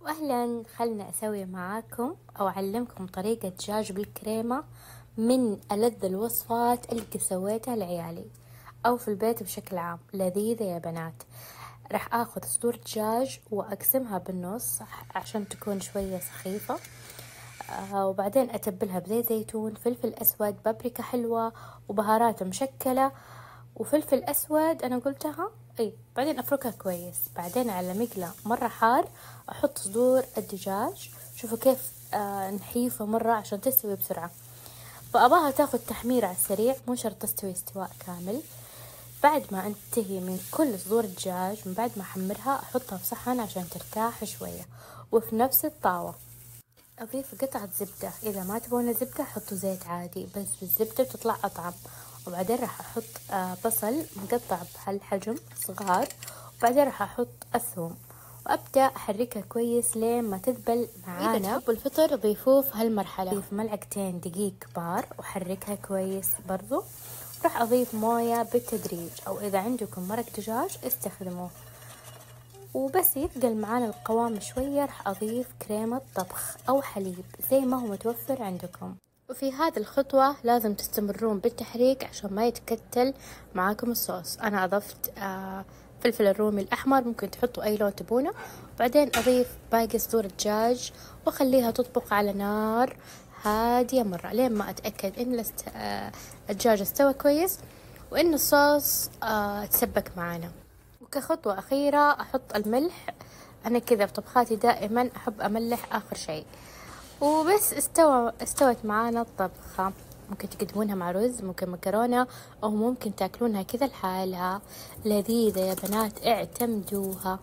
واهلا، خلنا اسوي معاكم او اعلمكم طريقة دجاج بالكريمة من ألذ الوصفات اللي سويتها لعيالي او في البيت بشكل عام. لذيذة يا بنات. راح اخذ صدور دجاج واقسمها بالنص عشان تكون شوية سخيفة. وبعدين اتبلها بزيت زيتون، فلفل اسود، بابريكا حلوة، وبهارات مشكلة، وفلفل اسود انا قلتها. بعدين افركها كويس. بعدين على مقلة مرة حار احط صدور الدجاج. شوفوا كيف نحيفة مرة عشان تستوي بسرعة. فاباها تاخد تحمير على السريع، مو شرط تستوي استواء كامل. بعد ما انتهي من كل صدور الدجاج، من بعد ما احمرها احطها في صحن عشان ترتاح شوية. وفي نفس الطاوة أضيف قطعة زبدة. إذا ما تبون زبدة حطوا زيت عادي، بس بالزبدة بتطلع أطعم. وبعدين راح أحط بصل مقطع بهالحجم صغار. وبعدين راح أحط الثوم وأبدأ أحركها كويس لين ما تذبل معانا. إذا تحبوا الفطر ضيفوه في هالمرحلة. أضيف ملعقتين دقيق كبار وحركها كويس برضو. راح أضيف موية بالتدريج، أو إذا عندكم مرق دجاج استخدموه. وبس يثقل معانا القوام شوية راح أضيف كريمة طبخ أو حليب زي ما هو متوفر عندكم. وفي هذه الخطوة لازم تستمرون بالتحريك عشان ما يتكتل معاكم الصوص. أنا أضفت فلفل الرومي الأحمر، ممكن تحطوا أي لون تبونه. بعدين أضيف باقي صدور الدجاج وأخليها تطبخ على نار هادية مرة لين ما أتأكد إن الدجاج استوى كويس وإن الصوص تسبك معانا. وكخطوة أخيرة أحط الملح. أنا كذا في طبخاتي دائما أحب أملح آخر شيء. وبس استوت معانا الطبخة. ممكن تقدمونها مع رز، ممكن مكرونة، أو ممكن تاكلونها كذا لحالها. لذيذة يا بنات، اعتمدوها.